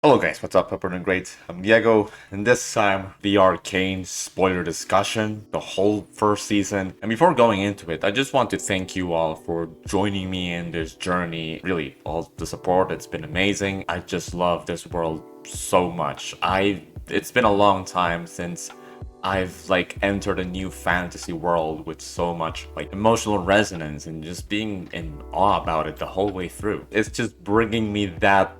Hello guys, what's up? Hope you're doing great. I'm Diego, and this time the Arcane spoiler discussion, the whole first season. And before going into it, I just want to thank you all for joining me in this journey. Really, all the support, it's been amazing. I just love this world so much. It's been a long time since I've entered a new fantasy world with so much emotional resonance and just being in awe about it the whole way through. It's just bringing me that,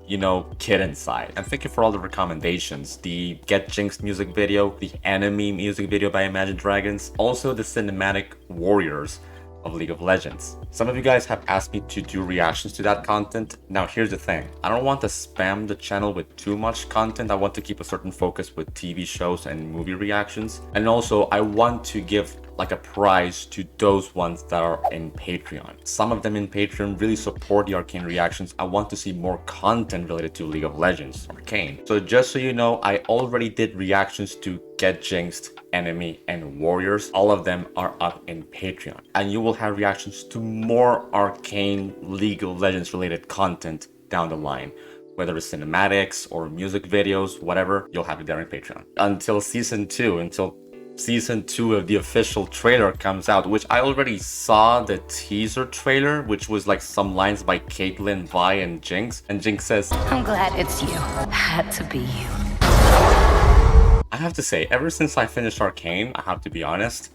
kid inside. And thank you for all the recommendations. The Get Jinxed music video, the Enemy music video by Imagine Dragons, also the cinematic Warriors of League of Legends. Some of you guys have asked me to do reactions to that content. Now here's the thing, I don't want to spam the channel with too much content. I want to keep a certain focus with TV shows and movie reactions. And also I want to give a prize to those ones that are in Patreon. Some of them in Patreon really support the Arcane reactions. I want to see more content related to League of Legends, Arcane. So just so you know, I already did reactions to Get Jinxed, Enemy, and Warriors. All of them are up in Patreon. And you will have reactions to more Arcane League of Legends related content down the line. Whether it's cinematics or music videos, whatever, you'll have it there in Patreon. Until season 2 of the official trailer comes out, which I already saw the teaser trailer, which was some lines by Caitlyn, Vi, and Jinx. And Jinx says, I'm glad it's you. Had to be you. I have to say, ever since I finished Arcane, I have to be honest,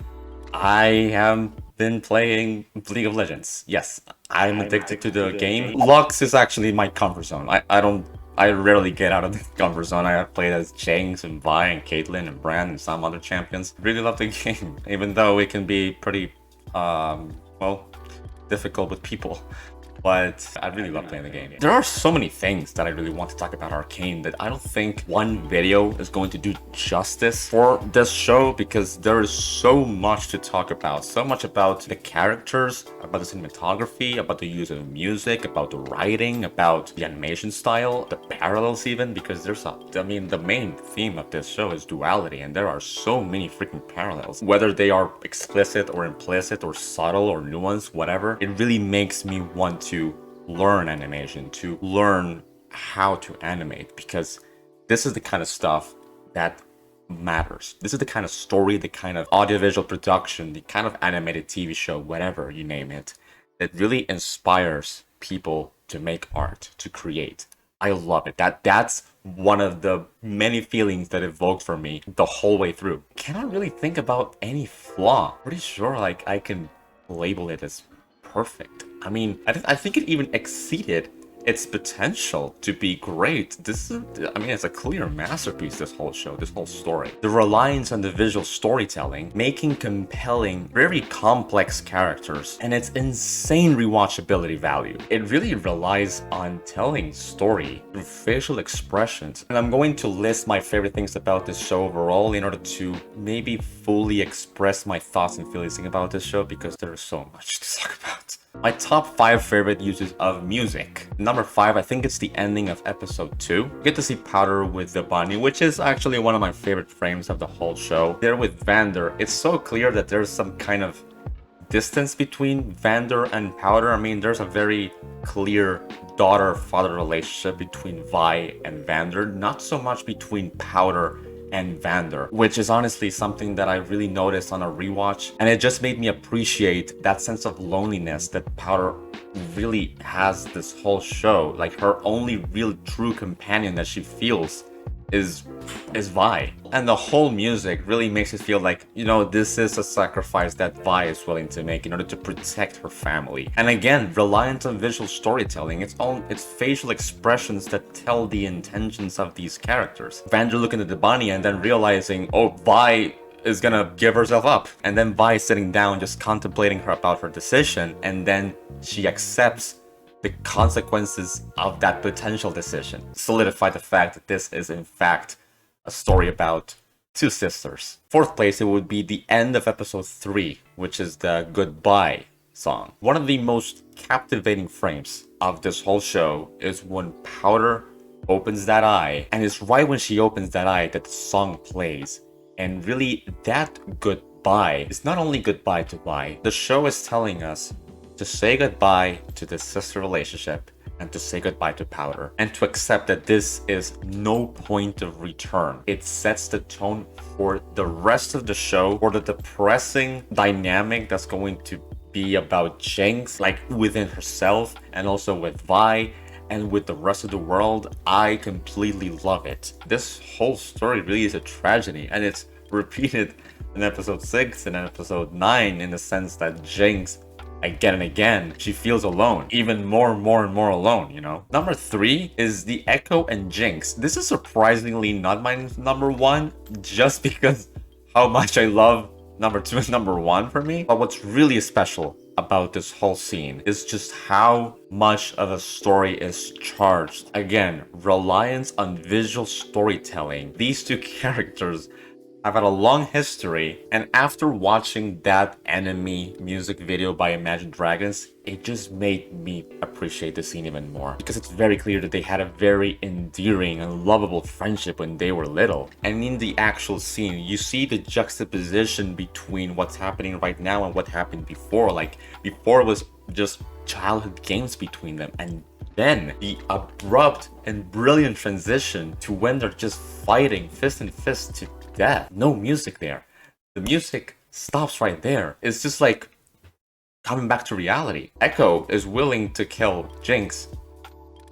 I have been playing League of Legends. Yes, I'm addicted to the game. Lux is actually my comfort zone. I rarely get out of the comfort zone. I have played as Jinx and Vi and Caitlyn and Brand and some other champions. Really love the game, even though it can be pretty, well, difficult with people. But I really love playing the game. There are so many things that I really want to talk about Arcane that I don't think one video is going to do justice for this show, because there is so much to talk about. So much about the characters, about the cinematography, about the use of music, about the writing, about the animation style, the parallels even, because the main theme of this show is duality, and there are so many freaking parallels. Whether they are explicit or implicit or subtle or nuanced, whatever, it really makes me want to learn animation, to learn how to animate, because this is the kind of stuff that matters. This is the kind of story, the kind of audiovisual production, the kind of animated TV show, whatever you name it, that really inspires people to make art, to create. I love it. That's one of the many feelings that evoked for me the whole way through. Cannot really think about any flaw. Pretty sure I can label it as perfect. I think it even exceeded its potential to be great. It's a clear masterpiece, this whole show, this whole story. The reliance on the visual storytelling, making compelling, very complex characters, and its insane rewatchability value. It really relies on telling story through facial expressions. And I'm going to list my favorite things about this show overall in order to maybe fully express my thoughts and feelings about this show, because there is so much to talk about. My top 5 favorite uses of music. Number 5, I think it's the ending of episode 2. You get to see Powder with the bunny, which is actually one of my favorite frames of the whole show. There with Vander, it's so clear that there's some kind of distance between Vander and Powder. There's a very clear daughter-father relationship between Vi and Vander, not so much between Powder and Vander, which is honestly something that I really noticed on a rewatch, and it just made me appreciate that sense of loneliness that Powder really has this whole show. Her only real true companion that she feels is Vi. And the whole music really makes it feel this is a sacrifice that Vi is willing to make in order to protect her family. And again, reliant on visual storytelling, it's facial expressions that tell the intentions of these characters. Vander looking at the bunny and then realizing, oh, Vi is gonna give herself up. And then Vi sitting down just contemplating about her decision, and then she accepts the consequences of that potential decision. Solidify the fact that this is in fact a story about two sisters. 4th place, it would be the end of episode 3, which is the Goodbye song. One of the most captivating frames of this whole show is when Powder opens that eye, and it's right when she opens that eye that the song plays. And really, that goodbye is not only goodbye to Vi. The show is telling us to say goodbye to this sister relationship and to say goodbye to Powder, and to accept that this is no point of return. It sets the tone for the rest of the show, for the depressing dynamic that's going to be about Jinx, like within herself and also with Vi and with the rest of the world. I completely love it. This whole story really is a tragedy, and it's repeated in episode 6 and episode 9 in the sense that Jinx, again and again, she feels alone, even more and more alone, you know? Number 3 is the Echo and Jinx. This is surprisingly not my number 1, just because how much I love number 2 and number 1 for me. But what's really special about this whole scene is just how much of a story is charged. Again, reliance on visual storytelling. These two characters have had a long history, and after watching that Enemy music video by Imagine Dragons, it just made me appreciate the scene even more, because it's very clear that they had a very endearing and lovable friendship when they were little. And in the actual scene, you see the juxtaposition between what's happening right now and what happened before. Like, before it was just childhood games between them, and then the abrupt and brilliant transition to when they're just fighting fist in fist to death. No music there. The music stops right there. It's just like coming back to reality. Echo is willing to kill Jinx,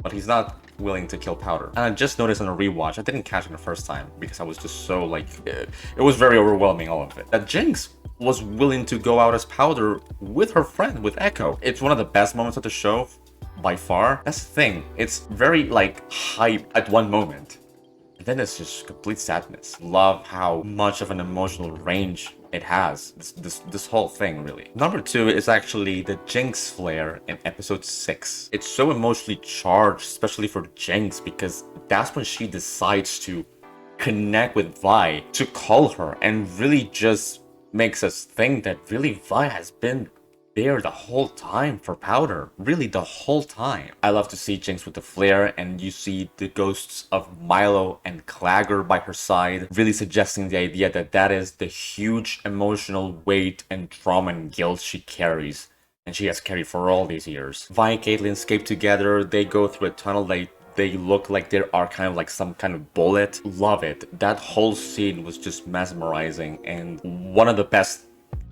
but he's not willing to kill Powder. And I just noticed on a rewatch, I didn't catch it the first time because I was just so like, it was very overwhelming, all of it, that Jinx was willing to go out as Powder with her friend, with Echo. It's one of the best moments of the show by far. That's the thing. It's very like hype at one moment, and then it's just complete sadness. Love how much of an emotional range it has, this whole thing, really. Number 2 is actually the Jinx flare in episode 6. It's so emotionally charged, especially for Jinx, because that's when she decides to connect with Vi, to call her, and really just makes us think that really Vi has been there the whole time for Powder, really the whole time. I love to see Jinx with the flare, and you see the ghosts of Milo and Clagger by her side, really suggesting the idea that that is the huge emotional weight and trauma and guilt she carries, and she has carried for all these years. Vi and Caitlyn escape together. They go through a tunnel. They look like they are kind of like some kind of bullet. Love it. That whole scene was just mesmerizing and one of the best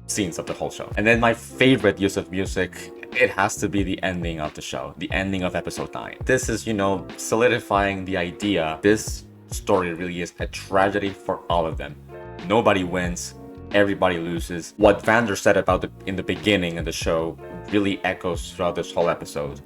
scenes of the whole show. And then my favorite use of music, it has to be the ending of the show, the ending of episode 9. This is, you know, solidifying the idea this story really is a tragedy for all of them. Nobody wins, everybody loses. What Vander said about in the beginning of the show really echoes throughout this whole episode.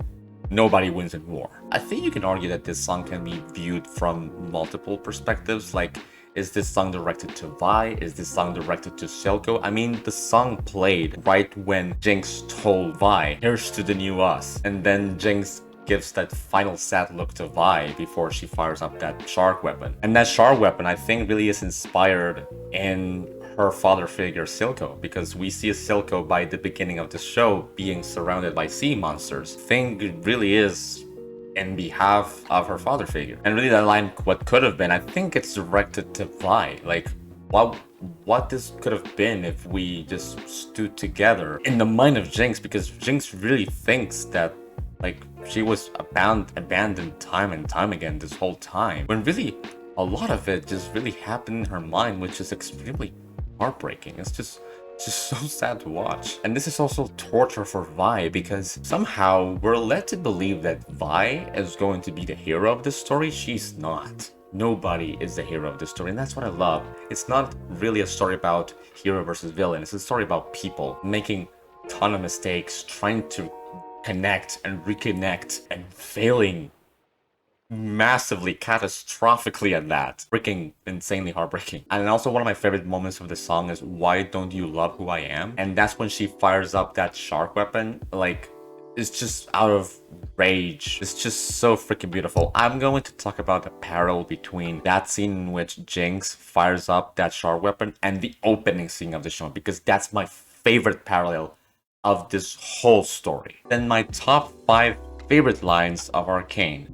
Nobody wins in war. I think you can argue that this song can be viewed from multiple perspectives. Like, is this song directed to Vi? Is this song directed to Silco? I mean, the song played right when Jinx told Vi, "Here's to the new us." And then Jinx gives that final sad look to Vi before she fires up that shark weapon. And that shark weapon, I think, really is inspired in her father figure Silco, because we see Silco by the beginning of the show being surrounded by sea monsters. Thing really is in behalf of her father figure. And really that line, "what could have been," I think it's directed to Vi. Like, what this could have been if we just stood together in the mind of Jinx, because Jinx really thinks that like she was abandoned time and time again this whole time, when really a lot of it just really happened in her mind, which is extremely heartbreaking. It's just so sad to watch. And this is also torture for Vi, because somehow we're led to believe that Vi is going to be the hero of this story. She's not. Nobody is the hero of this story, and that's what I love. It's not really a story about hero versus villain. It's a story about people making a ton of mistakes, trying to connect and reconnect, and failing massively, catastrophically at that. Freaking insanely heartbreaking. And also one of my favorite moments of the song is "Why Don't You Love Who I Am?" And that's when she fires up that shark weapon. Like, it's just out of rage. It's just so freaking beautiful. I'm going to talk about the parallel between that scene in which Jinx fires up that shark weapon and the opening scene of the show, because that's my favorite parallel of this whole story. Then my top 5 favorite lines of Arcane.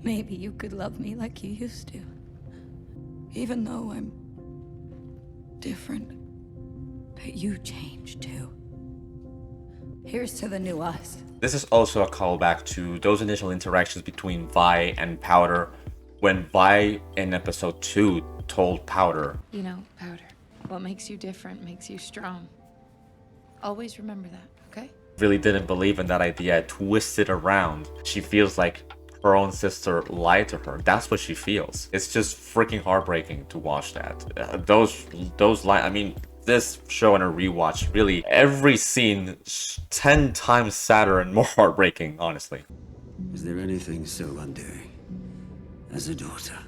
Maybe you could love me like you used to, even though I'm different. But you changed too. Here's to the new us. This is also a callback to those initial interactions between Vi and Powder, when Vi in episode 2 told Powder, You know, Powder, what makes you different makes you strong. Always remember that, okay? really didn't believe in that idea, twisted around. She feels like her own sister lied to her. That's what she feels. It's just freaking heartbreaking to watch that. Those lines, I mean, this show and a rewatch, really, every scene 10 times sadder and more heartbreaking, honestly. Is there anything so undoing as a daughter?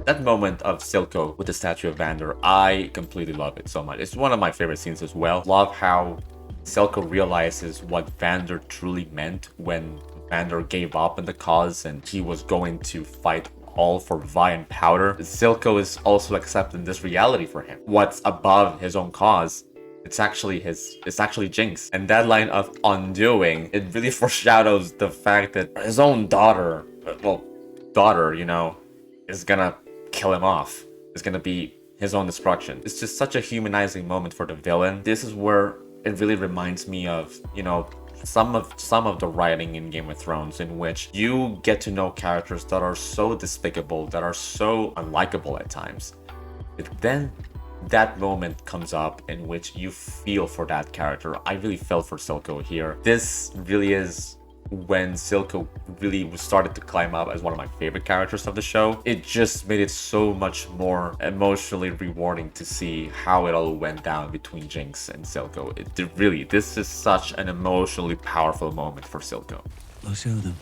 That moment of Silco with the statue of Vander, I completely love it so much. It's one of my favorite scenes as well. Love how Silco realizes what Vander truly meant when Vander gave up in the cause and he was going to fight all for Vi and Powder. Silco is also accepting this reality for him. What's above his own cause, it's actually Jinx. And that line of undoing, it really foreshadows the fact that his own daughter, you know, is gonna kill him off. It's gonna be his own destruction. It's just such a humanizing moment for the villain. This is where it really reminds me of, you know, some of the writing in Game of Thrones, in which you get to know characters that are so despicable, that are so unlikable at times. But then that moment comes up in which you feel for that character. I really felt for Silco here. This really is when Silco really started to climb up as one of my favorite characters of the show. It just made it so much more emotionally rewarding to see how it all went down between Jinx and Silco. This is such an emotionally powerful moment for Silco. We'll show them.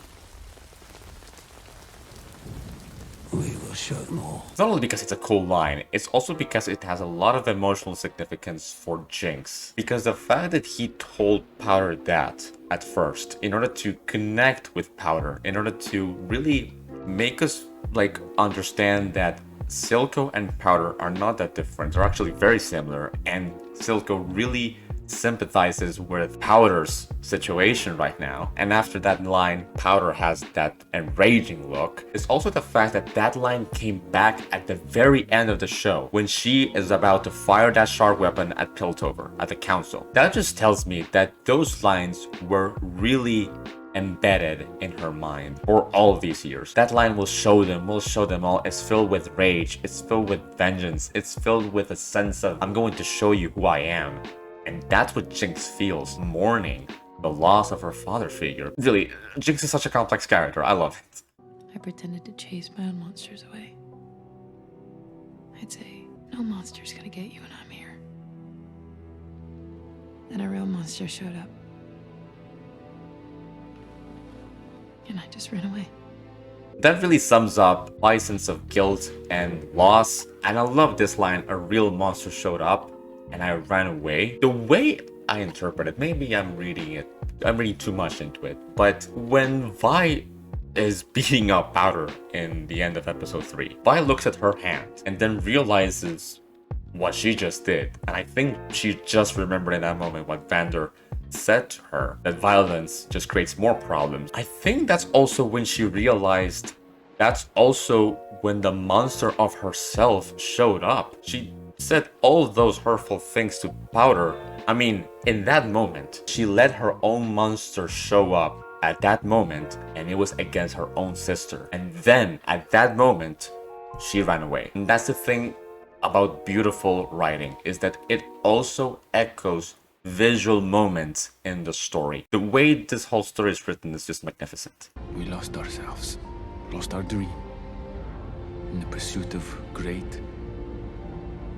We will show them all. It's not only because it's a cool line, it's also because it has a lot of emotional significance for Jinx. Because the fact that he told Powder that at first, in order to connect with Powder, in order to really make us like understand that Silco and Powder are not that different, they're actually very similar, and Silco really sympathizes with Powder's situation right now. And after that line, Powder has that enraging look. It's also the fact that that line came back at the very end of the show, when she is about to fire that sharp weapon at Piltover, at the council. That just tells me that those lines were really embedded in her mind for all of these years. That line will show them all. It's filled with rage, it's filled with vengeance, it's filled with a sense of, I'm going to show you who I am. And that's what Jinx feels, mourning the loss of her father figure. Really, Jinx is such a complex character. I love it. I pretended to chase my own monsters away. I'd say, no monster's gonna get you when I'm here. Then a real monster showed up. And I just ran away. That really sums up my sense of guilt and loss. And I love this line, a real monster showed up and I ran away. The way I interpret it, maybe I'm reading too much into it, but when Vi is beating up Powder in the end of episode 3, Vi looks at her hand and then realizes what she just did. And I think she just remembered in that moment what Vander said to her, that violence just creates more problems. I think that's also when she realized that's also when the monster of herself showed up. She said all those hurtful things to Powder. I mean, in that moment, she let her own monster show up at that moment, and it was against her own sister. And then, at that moment, she ran away. And that's the thing about beautiful writing, is that it also echoes visual moments in the story. The way this whole story is written is just magnificent. We lost ourselves, lost our dream. In the pursuit of great,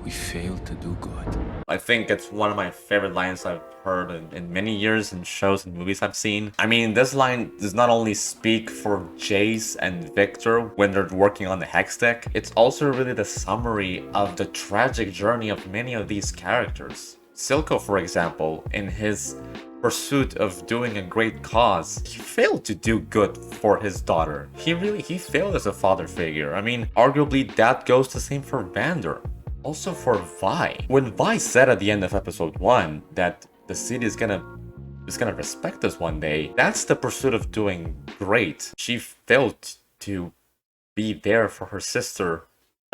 we failed to do good. I think it's one of my favorite lines I've heard in many years in shows and movies I've seen. I mean, this line does not only speak for Jace and Victor when they're working on the Hex deck, it's also really the summary of the tragic journey of many of these characters. Silco, for example, in his pursuit of doing a great cause, he failed to do good for his daughter. He failed as a father figure. I mean, arguably that goes the same for Vander. Also for Vi. When Vi said at the end of episode 1 that the city is gonna respect us one day, that's the pursuit of doing great. She failed to be there for her sister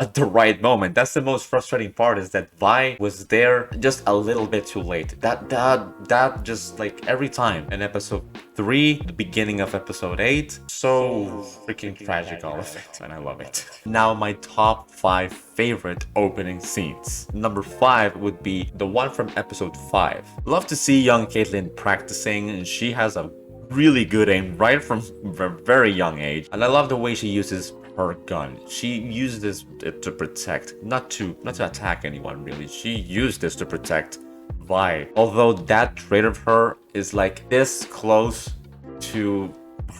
at the right moment. That's the most frustrating part, is that Vi was there just a little bit too late. That just like every time in episode 3, the beginning of episode 8, so freaking tragic, all of it, and I love it. Now my top 5 favorite opening scenes. Number 5 would be the one from episode 5. Love to see young Caitlyn practicing, and she has a really good aim right from a very young age, and I love the way she uses her gun. She used this to protect, not to attack anyone really. She used this to protect Vi. Although that trait of her is like this close to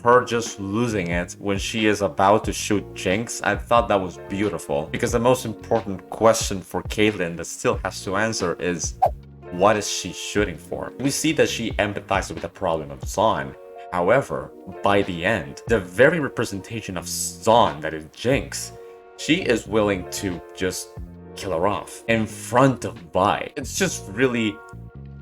her just losing it when she is about to shoot Jinx, I thought that was beautiful. Because the most important question for Caitlyn that still has to answer is, what is she shooting for? We see that she empathizes with the problem of Zahn. However, by the end, the very representation of Zahn, that is Jinx, she is willing to just kill her off in front of Vi. It's just really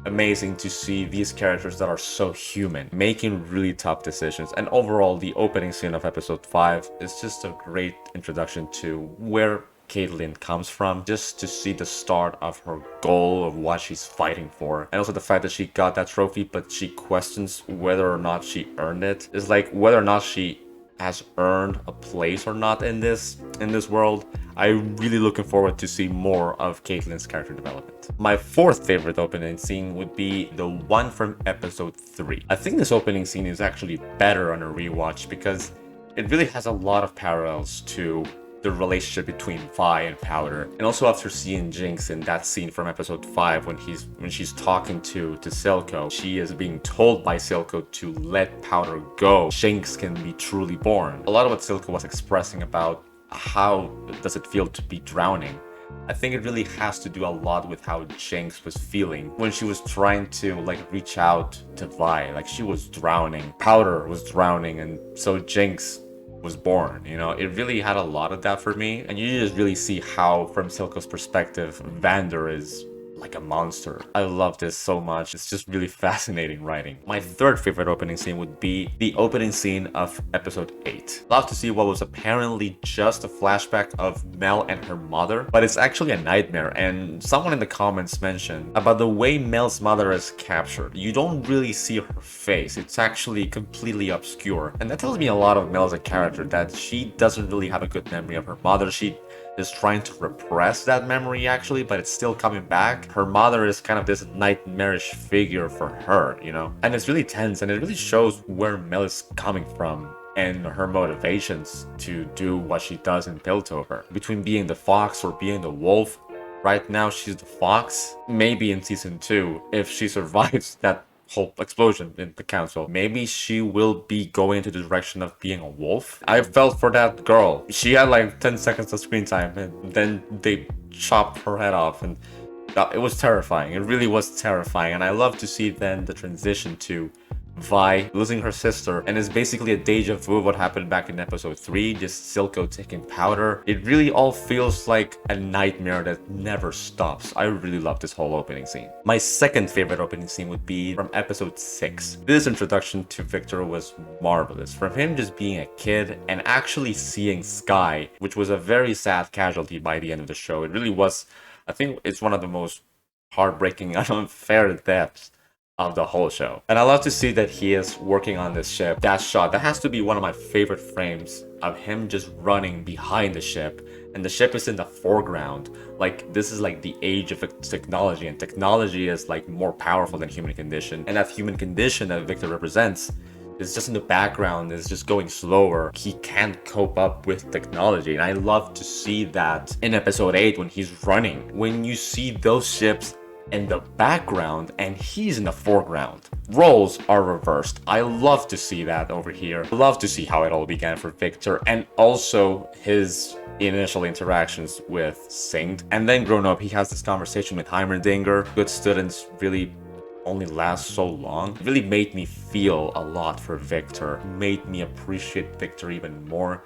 amazing to see these characters that are so human making really tough decisions. And overall, the opening scene of episode 5 is just a great introduction to where Caitlyn comes from, just to see the start of her goal of what she's fighting for. And also the fact that she got that trophy, but she questions whether or not she earned it. It's like whether or not she has earned a place or not in this world. I'm really looking forward to see more of Caitlyn's character development. My 4th favorite opening scene would be the one from episode 3. I think this opening scene is actually better on a rewatch because it really has a lot of parallels to the relationship between Vi and Powder. And also after seeing Jinx in that scene from episode 5 when she's talking to Silco, she is being told by Silco to let Powder go. Jinx can be truly born. A lot of what Silco was expressing about how does it feel to be drowning, I think it really has to do a lot with how Jinx was feeling when she was trying to like reach out to Vi. Like she was drowning, Powder was drowning, and so Jinx was born. You know, it really had a lot of that for me. And you just really see how, from Silco's perspective, Vander is like a monster. I love this so much. It's just really fascinating writing. My 3rd favorite opening scene would be the opening scene of episode 8. Love to see what was apparently just a flashback of Mel and her mother, but it's actually a nightmare. And someone in the comments mentioned about the way Mel's mother is captured. You don't really see her face. It's actually completely obscure. And that tells me a lot of Mel as a character, that she doesn't really have a good memory of her mother. She is trying to repress that memory actually, but it's still coming back. Her mother is kind of this nightmarish figure for her, you know? And it's really tense, and it really shows where Mel is coming from and her motivations to do what she does in Piltover. Between being the fox or being the wolf, right now she's the fox. Maybe in season 2, if she survives that whole explosion in the council, maybe she will be going into the direction of being a wolf. I felt for that girl. She had like 10 seconds of screen time, and then they chopped her head off, and it was terrifying. It really was terrifying. And I love to see then the transition to Vi losing her sister, and it's basically a deja vu of what happened back in episode 3, just Silco taking Powder. It really all feels like a nightmare that never stops. I really love this whole opening scene. My 2nd favorite opening scene would be from episode 6. This introduction to Victor was marvelous. From him just being a kid and actually seeing Sky, which was a very sad casualty by the end of the show. It really was, I think it's one of the most heartbreaking and unfair deaths of the whole show. And I love to see that he is working on this ship. That shot, that has to be one of my favorite frames of him just running behind the ship, and the ship is in the foreground. Like, this is like the age of technology, and technology is like more powerful than human condition. And that human condition that Victor represents is just in the background, is just going slower. He can't cope up with technology. And I love to see that in episode 8 when he's running. When you see those ships in the background and he's in the foreground, roles are reversed. I love to see that over here. I love to see how it all began for Victor, and also his initial interactions with Saint. And then grown up, he has this conversation with Heimerdinger. Good students really only last so long. It really made me feel a lot for Victor, made me appreciate Victor even more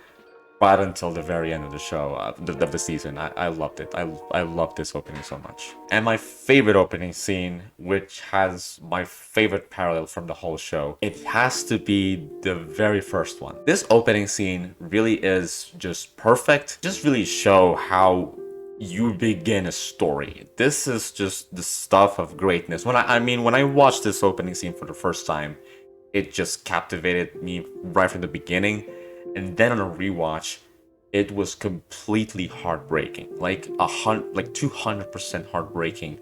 right until the very end of the show, of the season. I loved it. I loved this opening so much. And my favorite opening scene, which has my favorite parallel from the whole show, it has to be the very first one. This opening scene really is just perfect. Just really show how you begin a story. This is just the stuff of greatness. When I watched this opening scene for the first time, it just captivated me right from the beginning. And then on a rewatch, it was completely heartbreaking, like 200% heartbreaking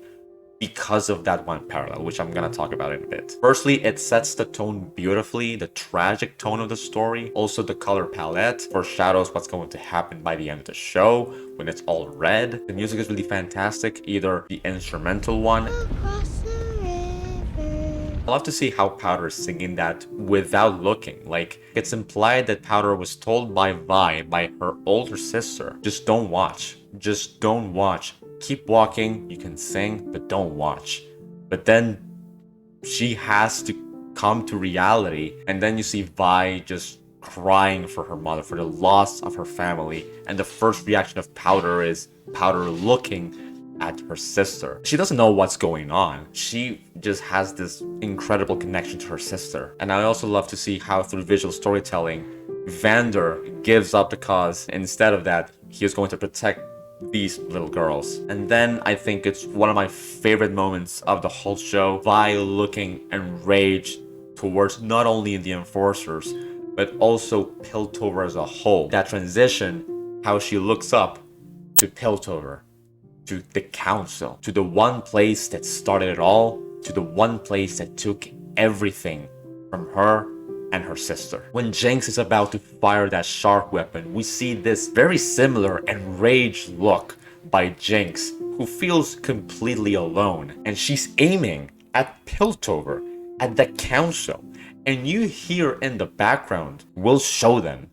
because of that one parallel, which I'm gonna talk about in a bit. Firstly, it sets the tone beautifully, the tragic tone of the story. Also, the color palette foreshadows what's going to happen by the end of the show when it's all red. The music is really fantastic, either the instrumental one. I love to see how Powder is singing that without looking. Like, it's implied that Powder was told by Vi, by her older sister, just don't watch. Just don't watch. Keep walking, you can sing, but don't watch. But then she has to come to reality, and then you see Vi just crying for her mother, for the loss of her family, and the first reaction of Powder is Powder looking at her sister. She doesn't know what's going on. She just has this incredible connection to her sister. And I also love to see how through visual storytelling, Vander gives up the cause. Instead of that, he is going to protect these little girls. And then I think it's one of my favorite moments of the whole show, Vi looking enraged towards not only the Enforcers, but also Piltover as a whole. That transition, how she looks up to Piltover, to the council, to the one place that started it all, to the one place that took everything from her and her sister. When Jinx is about to fire that shark weapon, we see this very similar enraged look by Jinx, who feels completely alone, and she's aiming at Piltover, at the council, and you hear in the background, we'll show them.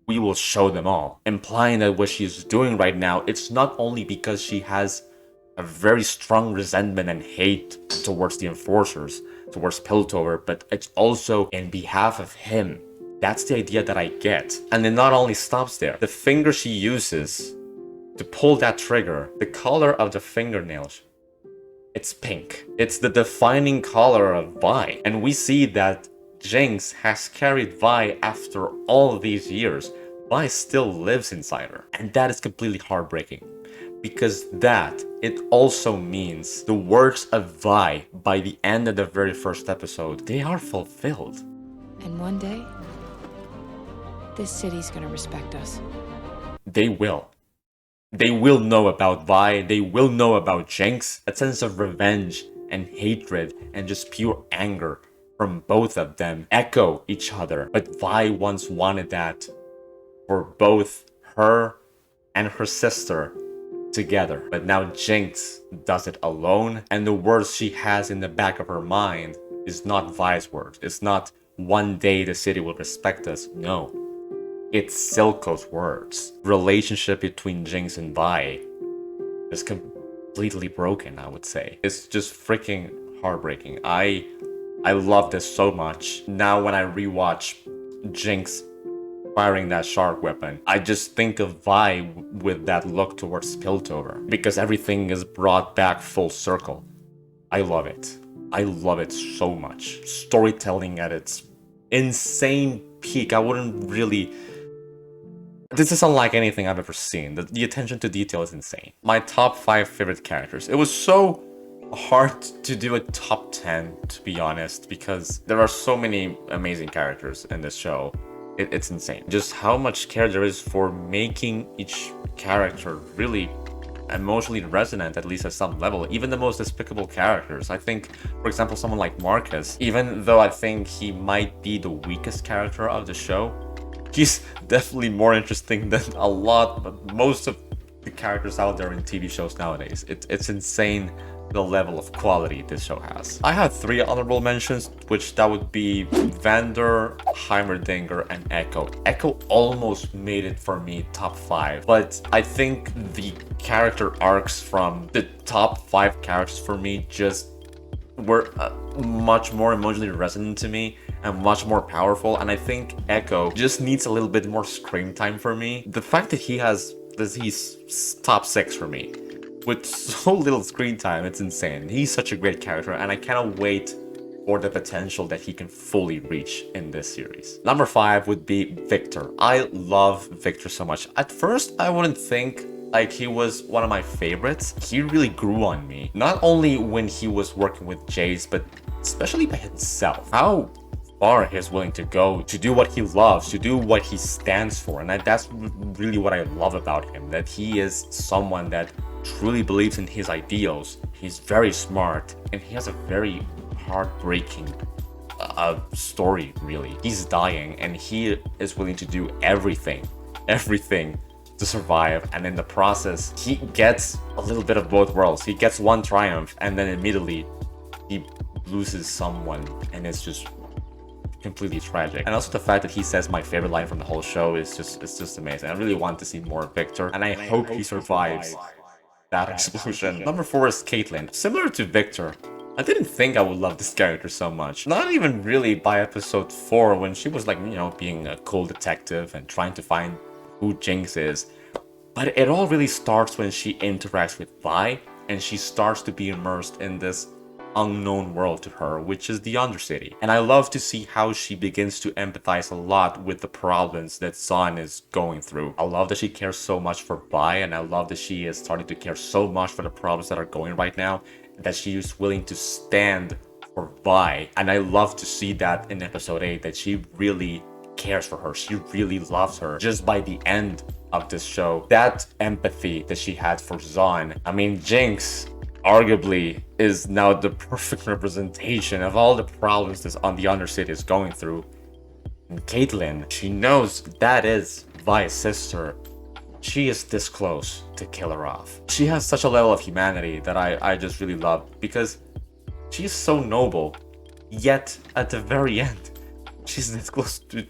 We will show them all, implying that what she's doing right now, it's not only because she has a very strong resentment and hate towards the Enforcers, towards Piltover, but it's also in behalf of him. That's the idea that I get. And it not only stops there. The finger she uses to pull that trigger, the color of the fingernails, it's pink. It's the defining color of Vi. And we see that Jinx has carried Vi after all these years. Vi still lives inside her. And that is completely heartbreaking. Because it also means the words of Vi by the end of the very first episode, they are fulfilled. And one day, this city's gonna respect us. They will. They will know about Vi, they will know about Jinx. A sense of revenge and hatred and just pure anger from both of them echo each other. But Vi once wanted that for both her and her sister together. But now Jinx does it alone, and the words she has in the back of her mind is not Vi's words. It's not one day the city will respect us. No. It's Silco's words. Relationship between Jinx and Vi is completely broken, I would say. It's just freaking heartbreaking. I love this so much. Now when I rewatch Jinx firing that shark weapon, I just think of Vi with that look towards Piltover, because everything is brought back full circle. I love it. I love it so much. Storytelling at its insane peak. I wouldn't really... This is unlike anything I've ever seen. The attention to detail is insane. My top 5 favorite characters. It was so hard to do a top 10, to be honest, because there are so many amazing characters in this show. It's insane. Just how much care there is for making each character really emotionally resonant, at least at some level. Even the most despicable characters. I think, for example, someone like Marcus, even though I think he might be the weakest character of the show, he's definitely more interesting than most of the characters out there in TV shows nowadays. It's insane the level of quality this show has. I had 3 honorable mentions, which that would be Vander, Heimerdinger, and Echo. Echo almost made it for me top 5, but I think the character arcs from the top 5 characters for me just were much more emotionally resonant to me, and much more powerful, and I think Echo just needs a little bit more screen time for me. The fact that he's top 6 for me with so little screen time, it's insane. He's such a great character, and I cannot wait for the potential that he can fully reach in this series. Number 5 would be Victor. I love Victor so much. At first, I wouldn't think like he was one of my favorites. He really grew on me, not only when he was working with Jace, but especially by himself. How far he's willing to go to do what he loves, to do what he stands for, and that's really what I love about him, that he is someone that truly believes in his ideals. He's very smart, and he has a very heartbreaking story, really. He's dying, and he is willing to do everything to survive, and in the process, he gets a little bit of both worlds. He gets one triumph, and then immediately he loses someone, and it's just completely tragic. And also the fact that he says my favorite line from the whole show is just amazing. I really want to see more of Victor, and I hope he survives that explosion. Number 4 is Caitlyn. Similar to Victor, I didn't think I would love this character so much. Not even really by episode 4, when she was like, you know, being a cool detective and trying to find who Jinx is. But it all really starts when she interacts with Vi, and she starts to be immersed in this unknown world to her, which is the Undercity. And I love to see how she begins to empathize a lot with the problems that Zahn is going through. I love that she cares so much for Vi, and I love that she is starting to care so much for the problems that are going right now, that she is willing to stand for Vi. And I love to see that in episode 8, that she really cares for her. She really loves her. Just by the end of this show, that empathy that she had for Zahn. I mean, Jinx arguably is now the perfect representation of all the problems this on the Undercity is going through. And Caitlyn, she knows that is Vi's sister. She is this close to kill her off. She has such a level of humanity that I just really love, because she's so noble, yet at the very end, she's this close to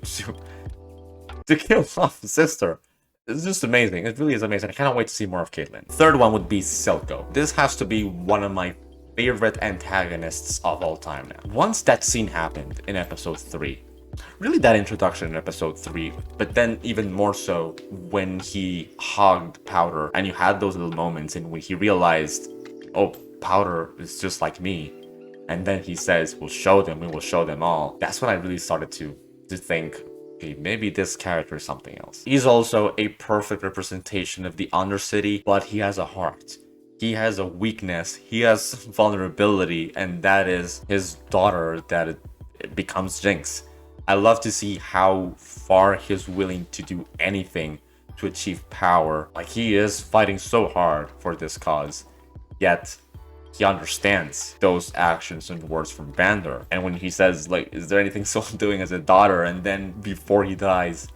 kill off the sister. It's just amazing. It really is amazing. I cannot wait to see more of Caitlyn. Third one would be Silco. This has to be one of my favorite antagonists of all time now. Once that scene happened in episode 3, really that introduction in episode 3, but then even more so when he hugged Powder, and you had those little moments in when he realized, oh, Powder is just like me. And then he says, we will show them all. That's when I really started to think, okay, maybe this character is something else. He's also a perfect representation of the Undercity, but he has a heart. He has a weakness, he has vulnerability, and that is his daughter that becomes Jinx. I love to see how far he's willing to do anything to achieve power. Like, he is fighting so hard for this cause, yet he understands those actions and words from Vander. And when he says, like, is there anything so I'm doing as a daughter? And then before he dies,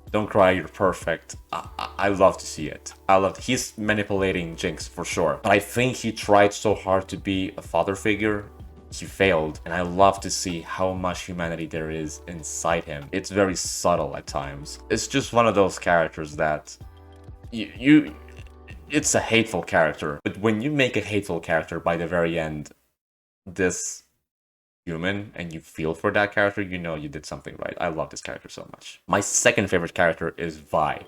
don't cry, you're perfect. I love to see it. He's manipulating Jinx for sure. But I think he tried so hard to be a father figure. He failed. And I love to see how much humanity there is inside him. It's very subtle at times. It's just one of those characters that it's a hateful character, but when you make a hateful character by the very end this human and you feel for that character, you know you did something right. I love this character so much. My second favorite character is Vi.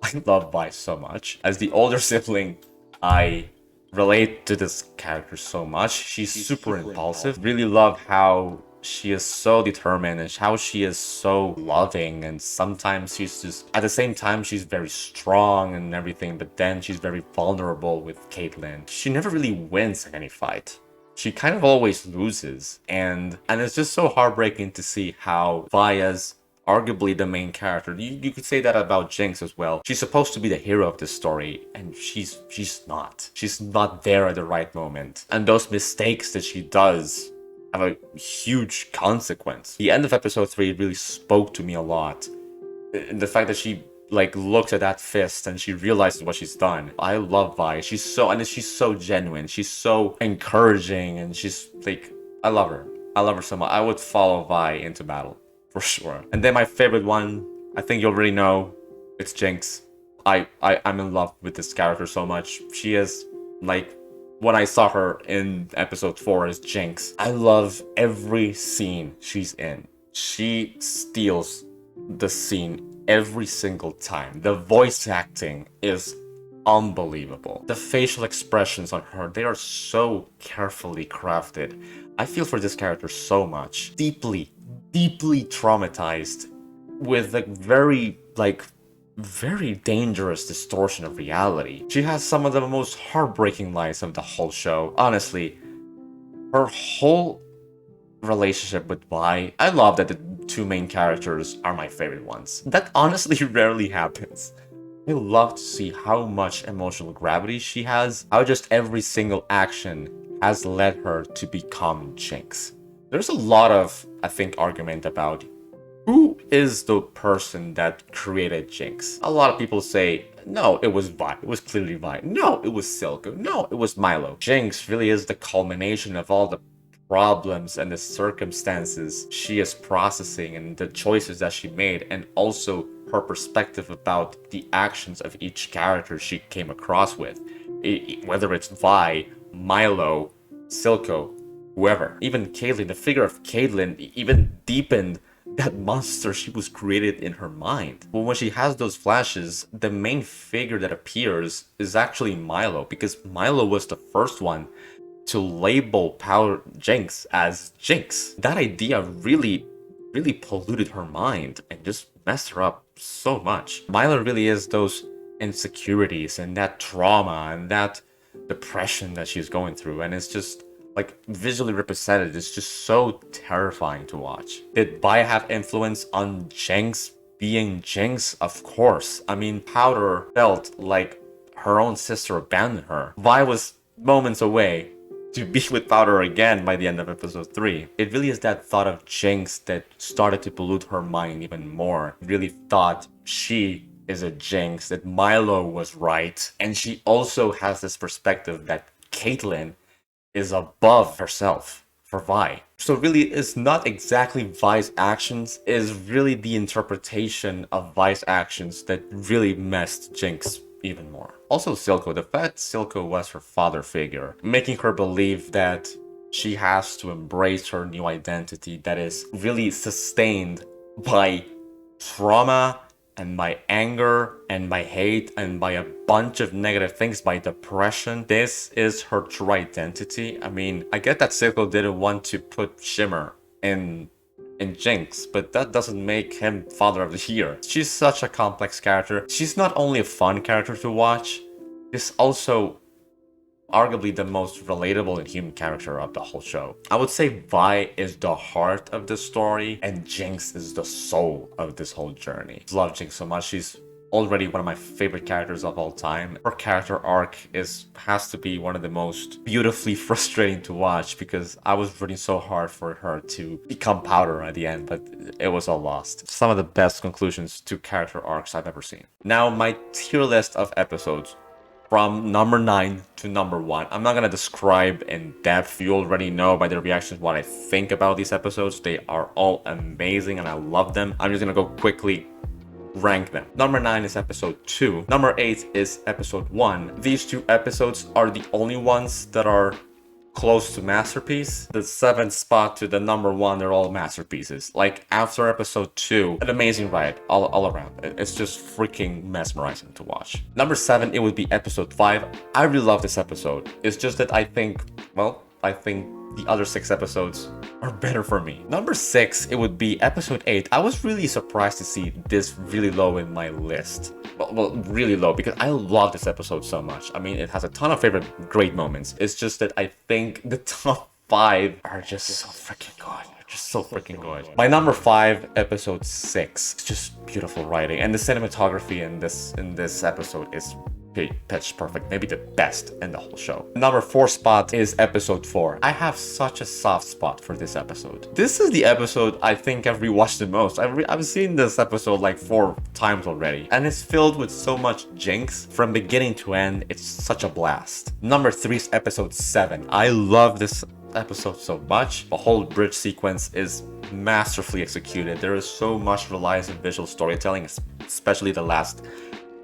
I love Vi so much. As the older sibling, I relate to this character so much. She's super impulsive. Really love how she is so determined and how she is so loving, and sometimes she's just, at the same time, she's very strong and everything, but then she's very vulnerable with Caitlyn. She never really wins any fight. She kind of always loses, and it's just so heartbreaking to see how Vi is arguably the main character. You could say that about Jinx as well. She's supposed to be the hero of this story, and she's not. She's not there at the right moment. And those mistakes that she does have a huge consequence. The end of episode 3 really spoke to me a lot. The fact that she like looks at that fist and she realizes what she's done. I love Vi. She's so genuine. She's so encouraging, and she's like, I love her. I love her so much. I would follow Vi into battle for sure. And then my favorite one, I think you already know, it's Jinx. I'm in love with this character so much. She is like, when I saw her in episode 4 as Jinx, I love every scene she's in. She steals the scene every single time. The voice acting is unbelievable. The facial expressions on her, they are so carefully crafted. I feel for this character so much. Deeply, deeply traumatized with a very dangerous distortion of reality. She has some of the most heartbreaking lines of the whole show. Honestly, her whole relationship with Vi, I love that the two main characters are my favorite ones. That honestly rarely happens. I love to see how much emotional gravity she has, how just every single action has led her to become Jinx. There's a lot of, I think, argument about who is the person that created Jinx. A lot of people say, no, it was Vi. It was clearly Vi. No, it was Silco. No, it was Milo. Jinx really is the culmination of all the problems and the circumstances she is processing and the choices that she made, and also her perspective about the actions of each character she came across with. Whether it's Vi, Milo, Silco, whoever. Even Caitlyn, the figure of Caitlyn even deepened that monster she was created in her mind. But when she has those flashes, the main figure that appears is actually Milo, because Milo was the first one to label Power Jinx as Jinx. That idea really polluted her mind and just messed her up so much. Milo really is those insecurities and that trauma and that depression that she's going through, and it's just like visually represented. It's just so terrifying to watch. Did Vi have influence on Jinx being Jinx? Of course. I mean, Powder felt like her own sister abandoned her. Vi was moments away to be with Powder again by the end of episode 3. It really is that thought of Jinx that started to pollute her mind even more. Really thought she is a Jinx, that Milo was right. And she also has this perspective that Caitlyn is above herself for Vi. So really, it's not exactly Vi's actions, it's really the interpretation of Vi's actions that really messed Jinx even more. Also Silco, the fact Silco was her father figure, making her believe that she has to embrace her new identity that is really sustained by trauma and by anger and by hate and by a bunch of negative things, by depression. This is her true identity. I mean, I get that Silco didn't want to put Shimmer in Jinx, but that doesn't make him Father of the Year. She's such a complex character. She's not only a fun character to watch, she's also arguably the most relatable and human character of the whole show. I would say Vi is the heart of the story, and Jinx is the soul of this whole journey. I love Jinx so much. She's already one of my favorite characters of all time. Her character arc has to be one of the most beautifully frustrating to watch, because I was rooting so hard for her to become Powder at the end, but it was all lost. Some of the best conclusions to character arcs I've ever seen. Now, my tier list of episodes from number 9 to number 1. I'm not gonna describe in depth. You already know by the reactions what I think about these episodes. They are all amazing and I love them. I'm just gonna go quickly rank them. Number 9 is episode 2. Number 8 is episode 1. These two episodes are the only ones that are close to masterpiece. The 7th spot to the number 1, they're all masterpieces. Like after episode 2, an amazing ride all around. It's just freaking mesmerizing to watch. Number 7, it would be episode 5. I really love this episode. It's just that I think the other 6 episodes are better for me. Number 6, it would be episode 8. I was really surprised to see this really low in my list. Well, really low, because I love this episode so much. I mean, it has a ton of favorite great moments. It's just that I think the top 5 are just so freaking good. They're just so freaking good. My number 5, episode 6. It's just beautiful writing, and the cinematography in this episode is pitch perfect, maybe the best in the whole show. Number 4 spot is episode 4. I have such a soft spot for this episode. This is the episode I think I've rewatched the most. I've seen this episode like 4 times already, and it's filled with so much Jinx from beginning to end. It's such a blast. Number 3 is episode 7. I love this episode so much. The whole bridge sequence is masterfully executed. There is so much reliance on visual storytelling, especially the last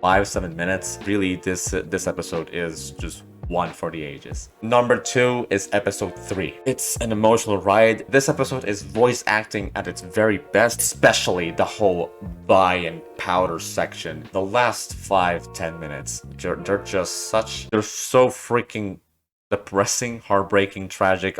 5-7 minutes. Really, this episode is just one for the ages. Number 2 is episode 3. It's an emotional ride. This episode is voice acting at its very best, especially the whole buy and powder section. The last 5-10 minutes, they're they're so freaking depressing, heartbreaking, tragic.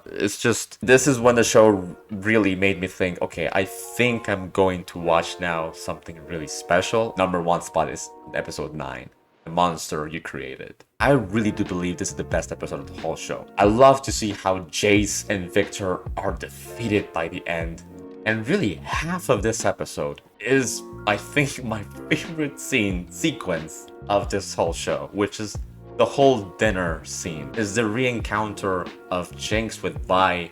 It's just, this is when the show really made me think, okay, I think I'm going to watch now something really special. Number 1 spot is episode 9, The Monster You Created. I really do believe this is the best episode of the whole show. I love to see how Jace and Victor are defeated by the end. And really, half of this episode is, I think, my favorite sequence of this whole show, which is the whole dinner scene. Is the re-encounter of Jinx with Vi,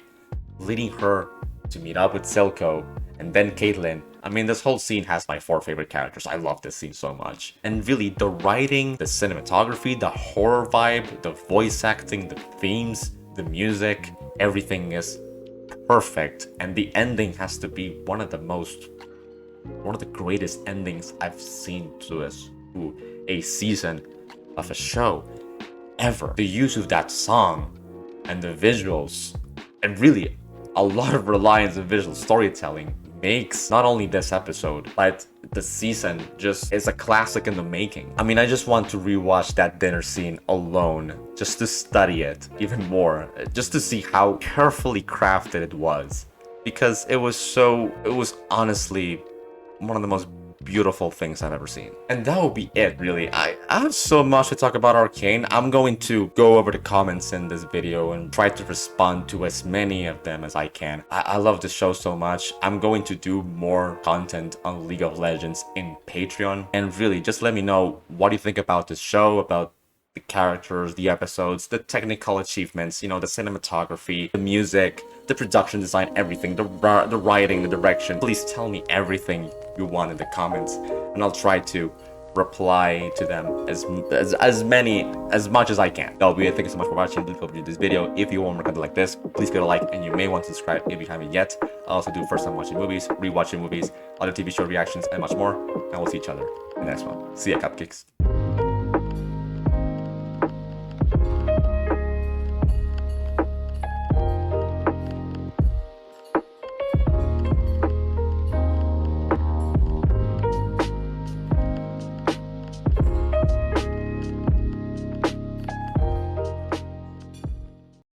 leading her to meet up with Silco, and then Caitlyn. I mean, this whole scene has my 4 favorite characters. I love this scene so much. And really, the writing, the cinematography, the horror vibe, the voice acting, the themes, the music, everything is perfect. And the ending has to be one of the greatest endings I've seen to a season of a show ever. The use of that song and the visuals, and really a lot of reliance on visual storytelling, makes not only this episode but the season just is a classic in the making. I mean, I just want to rewatch that dinner scene alone just to study it even more, just to see how carefully crafted it was, because it was honestly one of the most beautiful things I've ever seen. And that will be it, really. I have so much to talk about Arcane. I'm going to go over the comments in this video and try to respond to as many of them as I can. I love this show so much. I'm going to do more content on League of Legends in Patreon. And really, just let me know what you think about this show, about the characters, the episodes, the technical achievements, you know, the cinematography, the music, the production design, everything, the writing, the direction. Please tell me everything you want in the comments, and I'll try to reply to them as much as I can. That'll be it. Thank you so much for watching. Please hope you enjoyed this video. If you want more content like this, please give it a like, and you may want to subscribe if you haven't yet. I also do first time watching movies, rewatching movies, other TV show reactions, and much more. And we'll see each other in the next one. See ya, cupcakes.